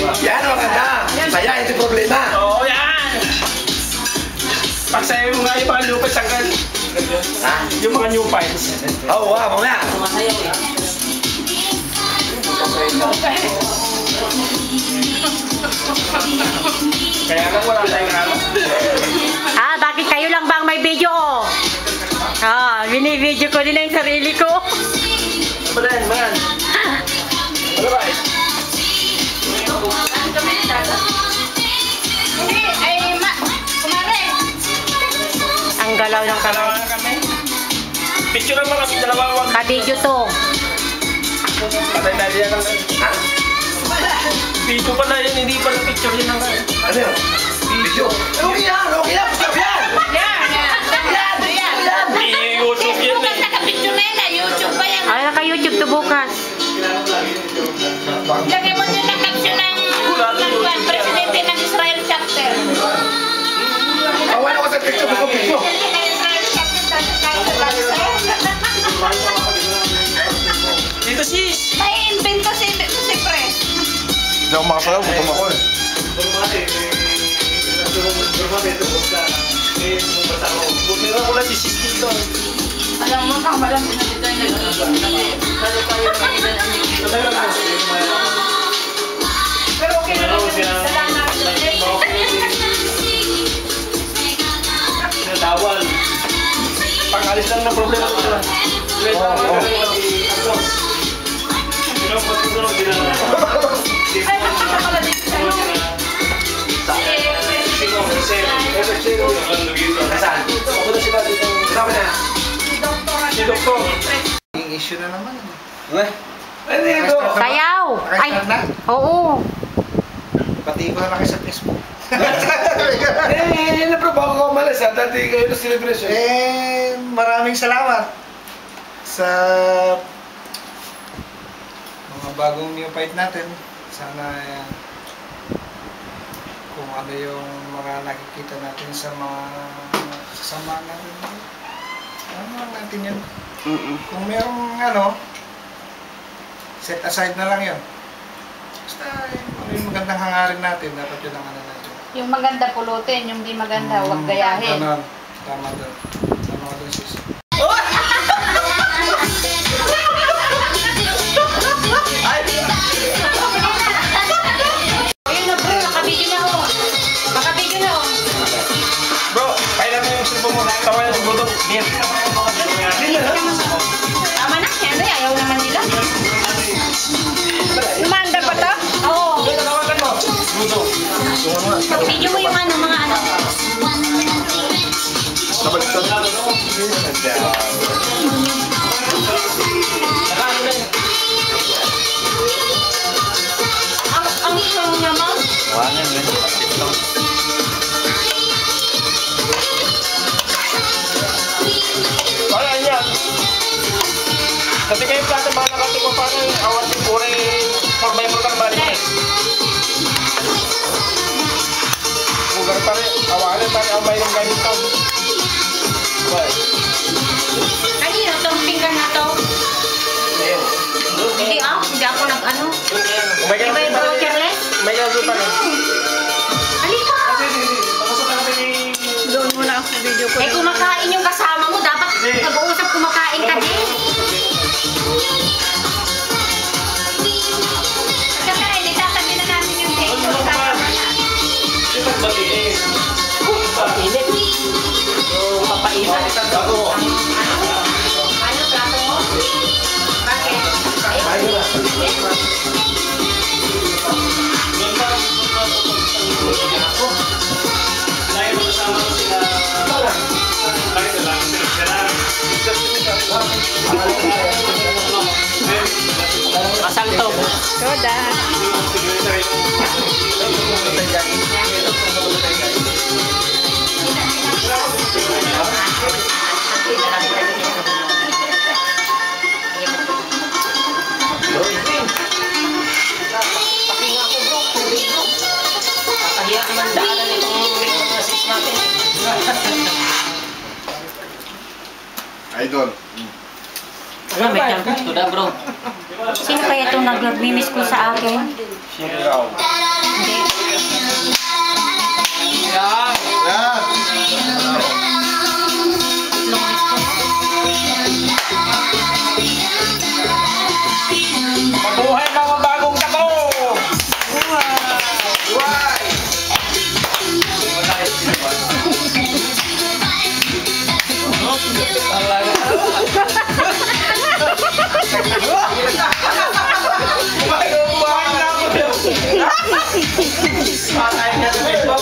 Yan, maganda. Saya, hindi problema. Oo, yan. Pagsayo mo nga yung mga new files hanggang. Ha? Yung mga new files. Oo, mamaya. Sumasayaw eh. Kaya lang wala tayong ano. Ah, bakit kayo lang bang may video? Ah, binibideo ko din ang sarili ko. Malan. Ano ba eh? Hindi, ay kumare. Ang galaw ng kamay. Dalawa na kami. Picture lang mga dalawa wag. Ka-video to. Patay na diyan lang. Ha? Video pala yun, hindi pala picture yun lang. Ano yun? Video. Okay yan. Picture yan. I-YouTube yun eh. Naka-picture na yan, YouTube pa yan. Ay, naka-YouTube to bukas. Lagay mo yun ang caption ng presidente ng Israel chapter. Awan ako sa picture. Gusto picture. Dito sis. May invento si Pre. Hindi ako makasalaw. Gutom ako eh. Buti na ko lang si sis dito. Alam mo, kamalang pinagdito yung lalo tayo pero okay na lang Tawal. Pangalis lang ng problema ko lang. Nasaan? Ako na sila dito. Kasama na. Si Doktor. Yung issue na naman. Ano dito? Sayaw! Ay, oo. Pati ko na laki sa Facebook. Ano bro, bago ka umalis ha? Dati kayo na celebration. Maraming salamat sa mga bagong new fight natin. Sana kung ano yung mga nakikita natin sa mga sasama natin. Ano natin yun? Kung merong set aside na lang yun. Basta yung magandang hangarin natin, dapat yun ang ano natin. yung maganda pulutin, yung di maganda huwag gayahin. Ganon. Tama doon. Tama ka doon, sis. Ayun na bro, nakabigyo na ako. Nakabigyo na ako. Bro, kailan mo yung silbo mo? Tawa na si Budok. Diyan. Tama na, kaya na, ayaw naman nila. Lumanda pa to? Oo. Tawagan mo. Budok. Video mo yung ano, mga ano. Ang ikaw naman. Kaya yan. Kasi kayo plata ba nakati ko pa ng awan si Pure for member ka balik eh. Bugar pa rin. Awalan pa rin ang mayroong ganito. Kanino tong pinggan na to? Hindi ako nag-ano. May Di ba yung brokerless? May gagawin pa rin. Halika! Doon muna ako sa video ko. Eh kumakain yung kasama mo, dapat nag-uusap kumakain ka din. Saka itatabi na namin yung cake. Kasama na. Maliit. Papainit. Papainit. Bago mo. Ano plato mo? Bakit? Asalto. Soda. Kaya naman daanan itong assist natin. Idol. Alam, may charge. Tuda bro. Sino kaya itong nag-miss ko sa akin? Siraw. Hindi. Yan. Yan. Mabuhay na ang bagong tato! Buhay!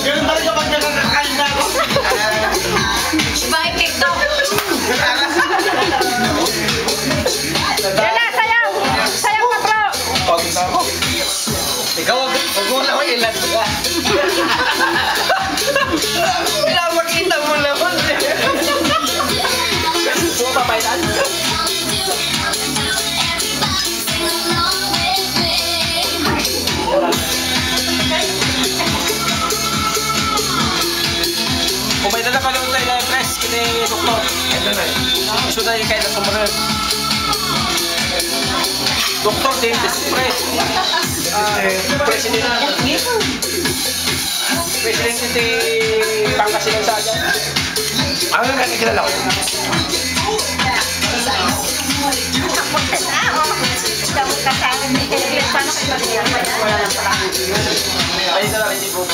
Ganun talaga pag nakakakain na ako. Bye, TikTok. Yan na, sayaw! Sayaw ka, bro! Pagod na ako. Ikaw, huwag mo lang ako ilan ka. Pinapakita mo naman. Pumapapaitan. Kung may dala pala tayo na press, kini doktor. Ito na. Gusto tayo kayo na sumunod. Doktor, dentist, press. President. President ni Pangasinan sa akin. Ano nga kilala ko? Ay, na lang, hindi po.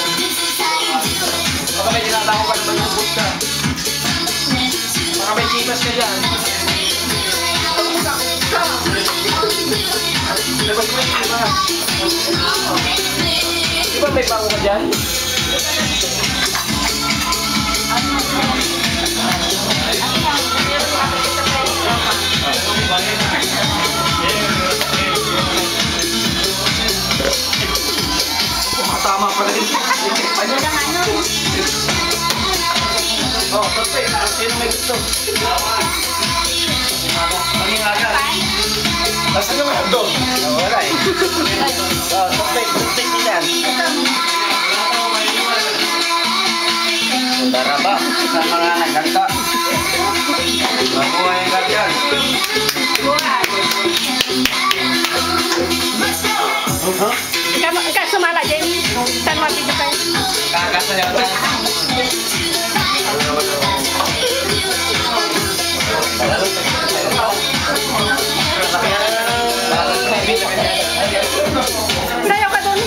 Baka may tinatako ka naman yung boot ka. Baka may chimas ka dyan. Labas mo yung chimas. Di ba may bango ka dyan? Tama pala yun. Oh, perfect. Sino may gusto? Pangingatan. Basta naman ang dog. Wala eh. Oh, perfect. Perfect din yan. Tara ba? Sa mga nagkanta. Mabuhay ka dyan. Ikaw sumala, Jenny. Saan mo dito kayo? Kakasayaw na. Sayaw ka doon.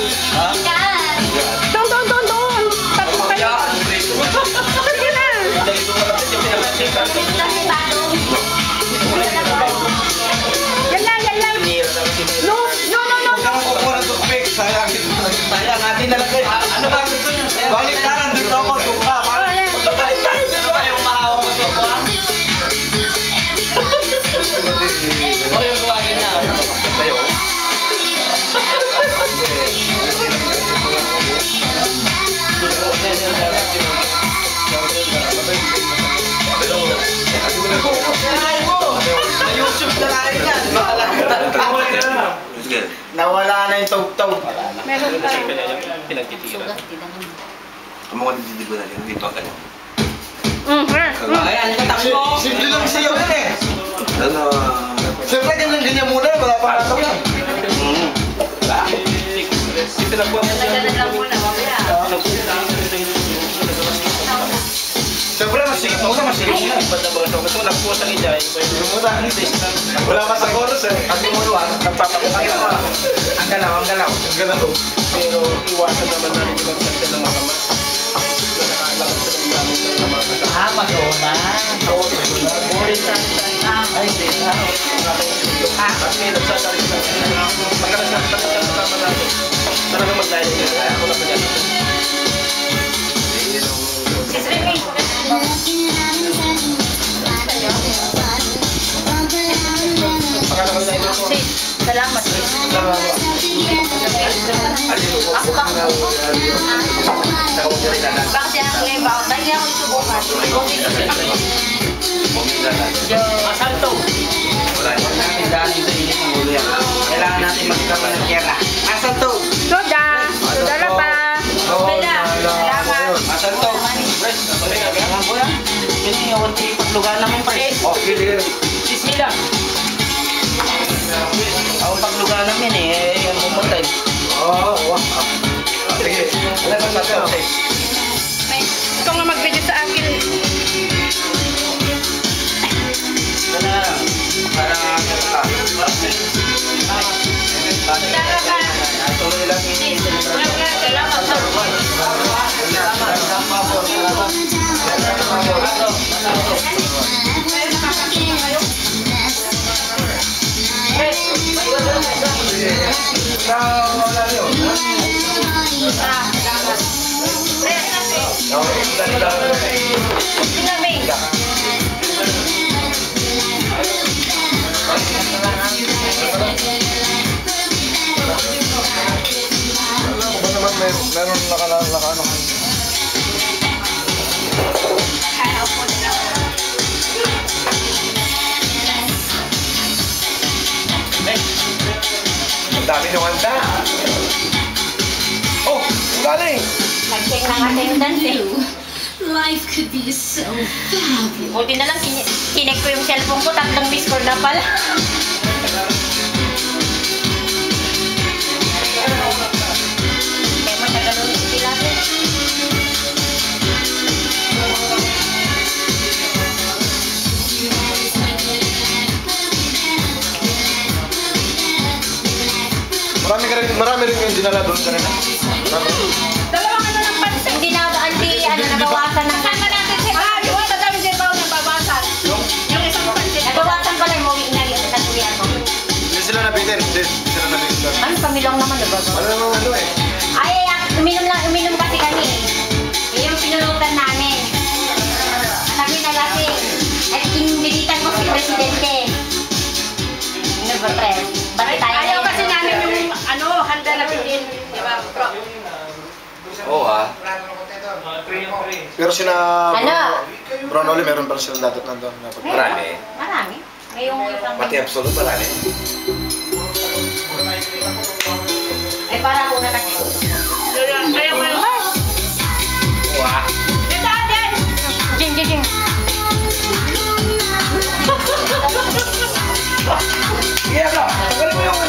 Doon. Tapos kayo. Sige na. Yan lang. No. Sayang natin na lang. Ano ba gusto niyo? Balik na lang dito ako. Tuka. Balik tayo. Ano ba yung mahawak mo ito? O yung buwagin na. Tayo. Sa YouTube na lang yan. Nawala na yung tawag-tawag. Meron pa. Pinagtitira. Ang mga dididigo na yan, dito ka niya. Ayan, takbo. Simple lang sa'yo yan eh. Ano? Siyempre, ganyan muna. Wala pa nga tawag yan. Pinagbuha mo siya. Siyempre, masigit muna. Gusto mo nagpuha sa ija. Wala pa sa chorus eh. At lumuluan, nagpapakita ka. Ang galaw. Pero iwasan naman natin yung magsalita ng mga kama. Madonna. Ay, hindi. At may nagsasalit na. Pagkakasalit na kasama natin. Talagang mag-live niya. Kaya ako na pa yan. Sis Remy. Pagkakasalit na ito. Salamat, sis. Ako ba? Bakit yan ang ngayon ba? Dahil ako isubukan. Masalto. Wala yun. Tindahan dito init ng ulo yan. Kailangan natin magkaroon ng kera. Masalto. Soda na pa. Salamat. Masalto. Pres, ang po yan. Kasi yung paglugan namin pres. Oh, sige. Bismillah. manam yan eh. Yan pumatay. Oo, wow. Sige, ano ba sa ito? Ikaw nga mag-video sa akin. Wala na. Parang Tara ka. tuloy lang yung Salamat sa Sinaming. Ba naman meron naka-ano. Ang dami nung handa. Oh, galing! Nag-check ng attendance eh. Life could be so fabulous. Buti na lang, kinek ko yung cellphone ko, 3 miss call na pala. Kaya matagal ulit sila rin. Marami rin yung dinala doon kanina. Dalawang ano ng pansin. Hindi na, nabawasan ng... Kasama natin si Mario. Wala dami din ba nabawasan? Yung isang pansin. Nabawasan pala yung mawin na yung tatuyan ko. Hindi sila nabitin. Hindi sila nabitin. Ano, kami lang naman, diba? Ano eh? Ay, uminom kasi kami. Yung pinulutan namin. Kami na lasing. At inilitan ko si Presidente. Ano ba, Pre? Bakit tayo? Ayaw kasi namin yung ano, handa na din. Diba? Oo ah. Pero sina Ano? Brown Oli meron pala silang dapat nandun. Marami. Marami. Ngayong isang... Pati absolute marami. Ay, para ako na kasi. Kaya mo yung... Wah. Ito atin! Jing, jing, jing. Sige ako. Tanggalin mo yung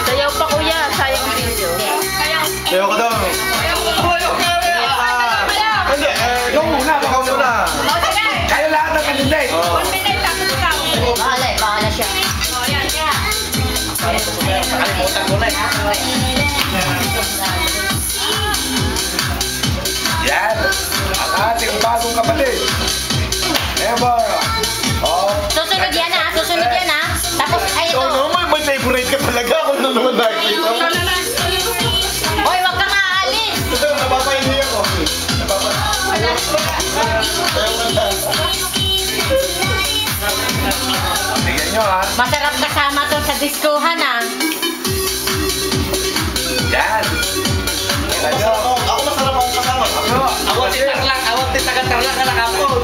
Sayaw pa kuya, sayang video. Sayang. Sayo ka daw. Hindi, ikaw muna. Ikaw muna. O sige! Kayo lahat ng kandidat. 1 minute, tapos ikaw. Bahala siya. O yan, yan. Nakalimutan ko na eh. Yan. Ang ating bagong kapatid. Ever. Oh. Susunod yan ha, susunod yan ha. Tapos, ay ito. Ikaw naman, may favorite ka talaga. Ako na naman nakikita. Hoy, wag kang aalis. Ito, napapahingi ako. Tignan nyo ha. Masarap kasama to sa diskuhan ha. Yan. Tignan nyo. Ako masarap ang kasama. Ano? Awat ti taglak ka nakapo.